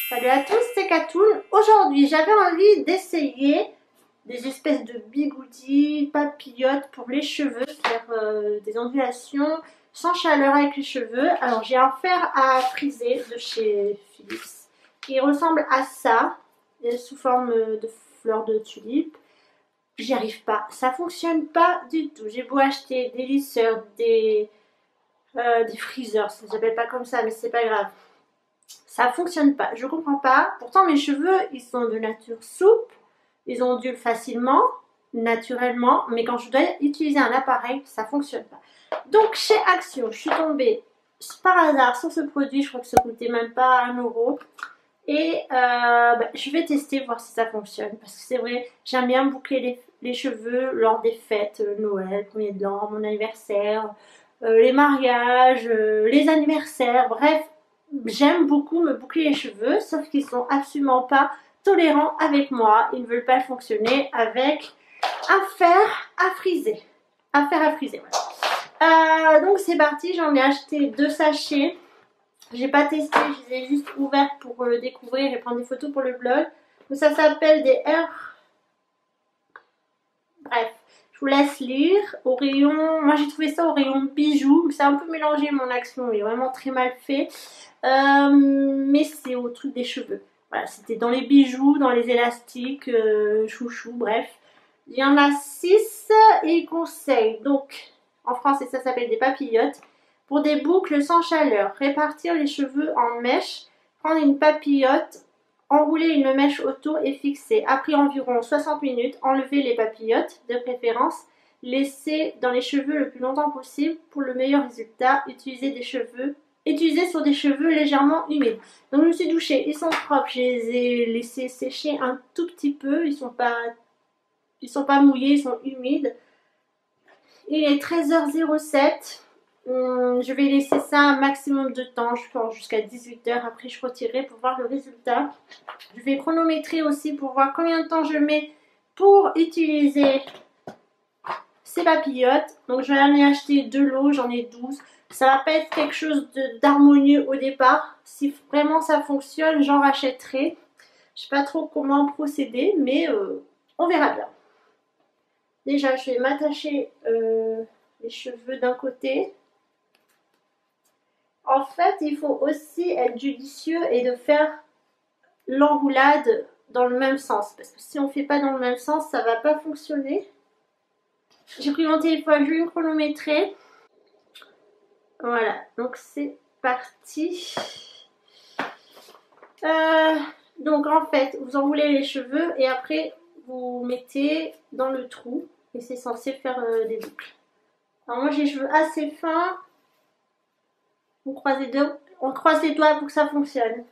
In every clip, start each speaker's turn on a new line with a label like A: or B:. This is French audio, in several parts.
A: Salut à tous, c'est Katoun. Aujourd'hui, j'avais envie d'essayer des espèces de bigoudis, papillotes pour les cheveux, faire des ondulations sans chaleur avec les cheveux. Alors, j'ai un fer à friser de chez Philips qui ressemble à ça, sous forme de fleurs de tulipe. J'y arrive pas, ça fonctionne pas du tout. J'ai beau acheter des lisseurs, des freezers, ça s'appelle pas comme ça, mais c'est pas grave. Ça fonctionne pas, je comprends pas. Pourtant mes cheveux, ils sont de nature souple, ils ondulent facilement, naturellement, mais quand je dois utiliser un appareil, ça fonctionne pas. Donc chez Action, je suis tombée par hasard sur ce produit, je crois que ça coûtait même pas 1 euro. Et je vais tester, voir si ça fonctionne. Parce que c'est vrai, j'aime bien boucler les cheveux lors des fêtes, Noël, 1er de l'an, mon anniversaire, les mariages, les anniversaires, bref. J'aime beaucoup me boucler les cheveux, sauf qu'ils sont absolument pas tolérants avec moi. Ils ne veulent pas fonctionner avec un fer à friser. Un fer à friser, voilà. Donc c'est parti, j'en ai acheté 2 sachets. J'ai pas testé, je les ai juste ouvertes pour le découvrir et prendre des photos pour le blog. Donc ça s'appelle des Air. Bref, je vous laisse lire. Au rayon, moi j'ai trouvé ça au rayon bijoux. C'est un peu mélangé, mon Action, il est vraiment très mal fait. Mais c'est au truc des cheveux. Voilà, c'était dans les bijoux, dans les élastiques, chouchou, bref. Il y en a 6 et ils conseillent. Donc, en français, ça s'appelle des papillotes. Pour des boucles sans chaleur, répartir les cheveux en mèches, prendre une papillote, enrouler une mèche autour et fixer. Après environ 60 minutes, enlever les papillotes, de préférence. Laisser dans les cheveux le plus longtemps possible. Pour le meilleur résultat, utiliser sur des cheveux légèrement humides. Donc je me suis douchée, ils sont propres, je les ai laissés sécher un tout petit peu, ils sont pas mouillés, ils sont humides. Il est 13h07. Je vais laisser ça un maximum de temps, je pense jusqu'à 18h. Après je retirerai pour voir le résultat. Je vais chronométrer aussi pour voir combien de temps je mets pour utiliser ces papillotes. Donc je vais en acheter 2 lots, j'en ai 12. Ça va pas être quelque chose d'harmonieux au départ. Si vraiment ça fonctionne, j'en rachèterai. Je sais pas trop comment procéder, mais on verra bien. Déjà, je vais m'attacher les cheveux d'un côté. En fait, il faut aussi être judicieux et de faire l'enroulade dans le même sens. Parce que si on ne fait pas dans le même sens, ça ne va pas fonctionner. J'ai pris mon téléphone, je vais me chronométrer. Voilà, donc c'est parti. Donc en fait, vous enroulez les cheveux et après vous mettez dans le trou et c'est censé faire des boucles. Alors moi j'ai les cheveux assez fins. On croise les doigts pour que ça fonctionne.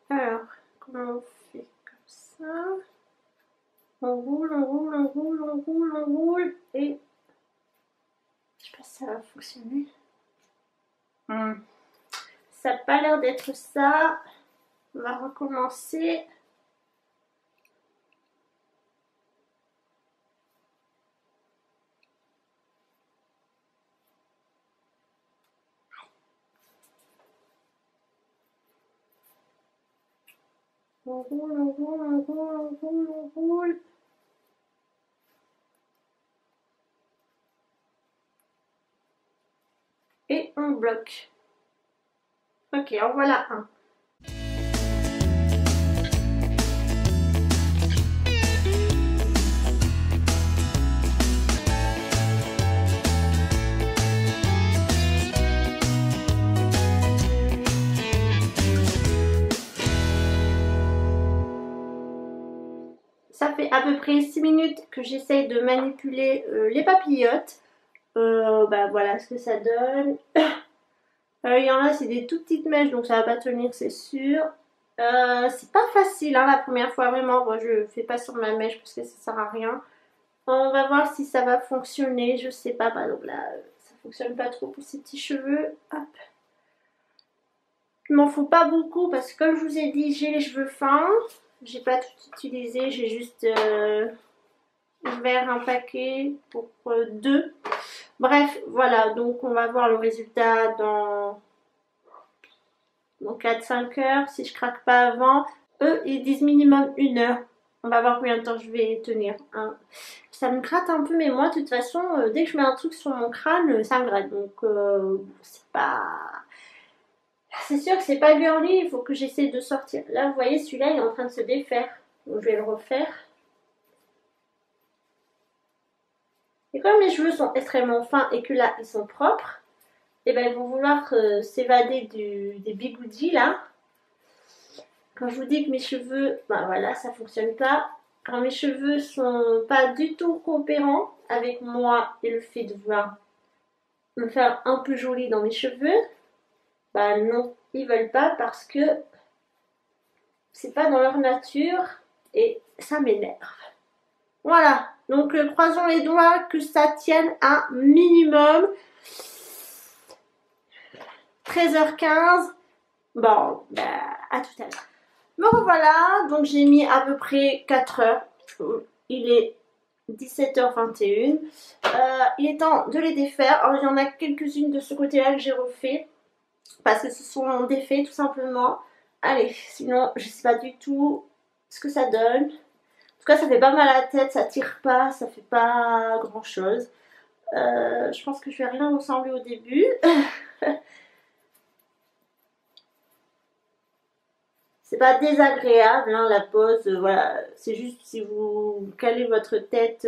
A: Alors, comment on fait comme ça? On roule, on roule, on roule, on roule, on roule et je sais pas si ça va fonctionner. Ça n'a pas l'air d'être ça. On va recommencer. On roule, on roule, on roule, on roule, on roule. Et on bloque. Ok, en voilà un. Ça fait à peu près 6 minutes que j'essaye de manipuler les papillotes. Voilà ce que ça donne. Il y en a, c'est des tout petites mèches, donc ça va pas tenir, c'est sûr. C'est pas facile, hein, la première fois, vraiment. Moi, je fais pas sur ma mèche parce que ça sert à rien. On va voir si ça va fonctionner. Je sais pas, par exemple, là, ça fonctionne pas trop pour ces petits cheveux. Hop. Il m'en faut pas beaucoup parce que, comme je vous ai dit, j'ai les cheveux fins. J'ai pas tout utilisé, j'ai juste vers un paquet pour 2. Bref, voilà, donc on va voir le résultat dans 4-5 heures, si je craque pas avant. Eux, ils disent minimum 1 heure. On va voir combien de temps je vais tenir. Hein. Ça me gratte un peu, mais moi, de toute façon, dès que je mets un truc sur mon crâne, ça me gratte. Donc, c'est pas... C'est sûr que c'est pas girly, il faut que j'essaie de sortir. Là, vous voyez, celui-là, il est en train de se défaire. Donc, je vais le refaire. Et comme mes cheveux sont extrêmement fins et que là, ils sont propres, et ben ils vont vouloir s'évader des bigoudis, là. Quand je vous dis que mes cheveux, ben voilà, ça fonctionne pas. Quand mes cheveux sont pas du tout coopérants avec moi et le fait de vouloir me faire un peu jolie dans mes cheveux, bah non, ils veulent pas parce que c'est pas dans leur nature et ça m'énerve. Voilà, donc croisons les doigts que ça tienne un minimum 13h15. Bon, bah à tout à l'heure. Me revoilà, donc j'ai mis à peu près 4 heures. Il est 17h21. Il est temps de les défaire. Alors il y en a quelques-unes de ce côté-là que j'ai refait parce que ce sont défaits tout simplement. Allez, sinon je sais pas du tout ce que ça donne. En tout cas, ça fait pas mal à la tête, ça tire pas, ça fait pas grand-chose. Je pense que je vais rien ressembler au début. C'est pas désagréable hein, la pose, voilà, c'est juste si vous calez votre tête,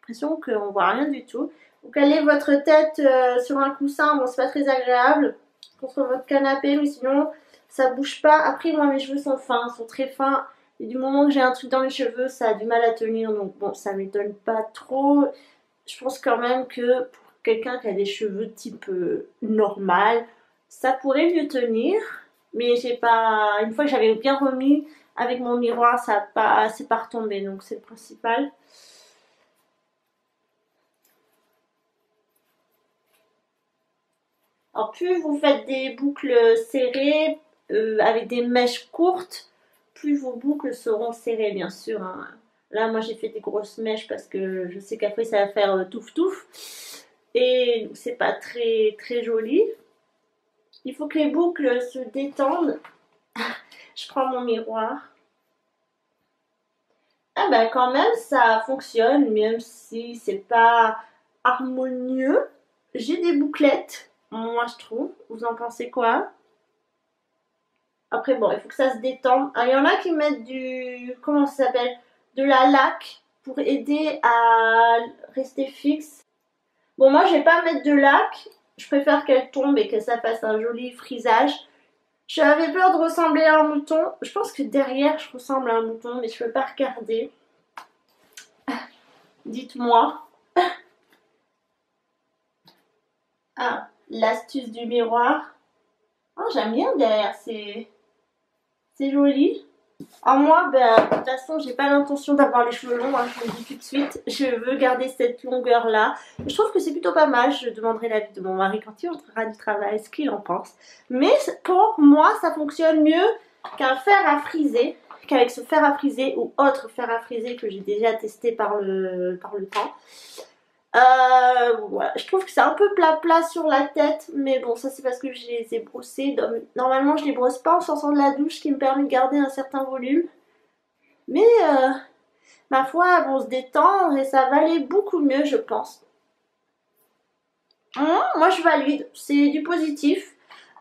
A: l'impression qu'on voit rien du tout. Vous calez votre tête sur un coussin, bon c'est pas très agréable contre votre canapé, mais sinon ça bouge pas. Après moi mes cheveux sont fins, sont très fins, et du moment que j'ai un truc dans les cheveux, ça a du mal à tenir, donc bon ça m'étonne pas trop. Je pense quand même que pour quelqu'un qui a des cheveux type normal, ça pourrait mieux tenir, mais j'ai pas. Une fois que j'avais bien remis avec mon miroir, ça a pas, c'est pas retombé, donc c'est le principal. Alors plus vous faites des boucles serrées avec des mèches courtes, plus vos boucles seront serrées, bien sûr. Hein. Là, moi, j'ai fait des grosses mèches parce que je sais qu'après ça va faire touf touf et c'est pas très très joli. Il faut que les boucles se détendent. Je prends mon miroir. Ah bah quand même ça fonctionne, même si c'est pas harmonieux. J'ai des bouclettes, moi je trouve. Vous en pensez quoi? Après bon, il faut que ça se détende. Alors, il y en a qui mettent du... Comment ça s'appelle? De la laque pour aider à rester fixe. Bon moi je vais pas mettre de laque. Je préfère qu'elle tombe et que ça fasse un joli frisage. J'avais peur de ressembler à un mouton. Je pense que derrière, je ressemble à un mouton, mais je ne peux pas regarder. Dites-moi. Ah, l'astuce du miroir. Oh, j'aime bien derrière, c'est joli. Alors moi, ben, de toute façon, j'ai pas l'intention d'avoir les cheveux longs, hein, je vous le dis tout de suite. Je veux garder cette longueur-là. Je trouve que c'est plutôt pas mal. Je demanderai l'avis de mon mari quand il rentrera du travail, ce qu'il en pense. Mais pour moi, ça fonctionne mieux qu'un fer à friser, qu'avec ce fer à friser ou autre fer à friser que j'ai déjà testé par le temps. Voilà. Je trouve que c'est un peu plat sur la tête, mais bon, ça c'est parce que je les ai brossés. Normalement, je les brosse pas en sortant de la douche, ce qui me permet de garder un certain volume. Mais ma foi, elles vont se détendre et ça va aller beaucoup mieux, je pense. Moi, je valide. C'est du positif.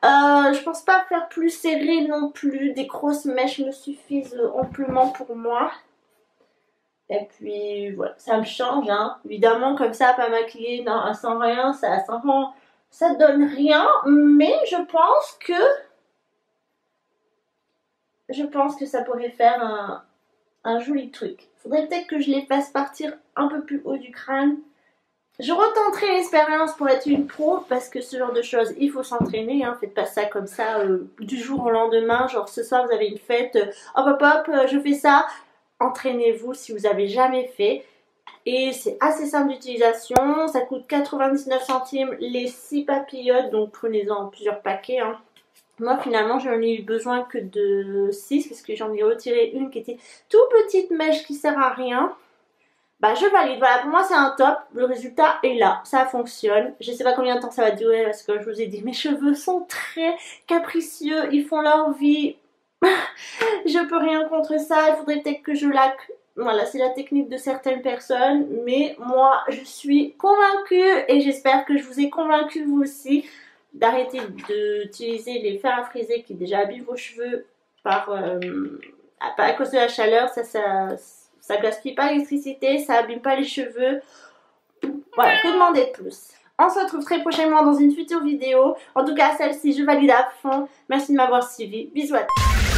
A: Je pense pas faire plus serré non plus. Des grosses mèches me suffisent amplement pour moi. Et puis voilà, ça me change, hein. Évidemment, comme ça, pas maquillée, non, sans rien, ça donne rien. Mais je pense que ça pourrait faire un joli truc. Faudrait peut-être que je les fasse partir un peu plus haut du crâne. Je retenterai l'expérience pour être une pro parce que ce genre de choses, il faut s'entraîner. Hein. Faites pas ça comme ça du jour au lendemain. Genre ce soir, vous avez une fête, hop hop hop, je fais ça. Entraînez-vous si vous avez jamais fait. Et c'est assez simple d'utilisation. Ça coûte 99 centimes les 6 papillotes. Donc prenez-en plusieurs paquets. Hein. Moi finalement j'en ai eu besoin que de 6 parce que j'en ai retiré une qui était toute petite mèche qui sert à rien. Bah je valide, voilà, pour moi c'est un top, le résultat est là, ça fonctionne. Je sais pas combien de temps ça va durer parce que je vous ai dit mes cheveux sont très capricieux, ils font leur vie. Je peux rien contre ça, il faudrait peut-être que je laque. Voilà, c'est la technique de certaines personnes, mais moi je suis convaincue et j'espère que je vous ai convaincu vous aussi d'arrêter d'utiliser les fers à friser qui déjà abîment vos cheveux par, à cause de la chaleur. Ça gaspille pas l'électricité, ça abîme pas les cheveux. Voilà, que demander de plus? On se retrouve très prochainement dans une future vidéo. En tout cas, celle-ci, je valide à fond. Merci de m'avoir suivi. Bisous à tous.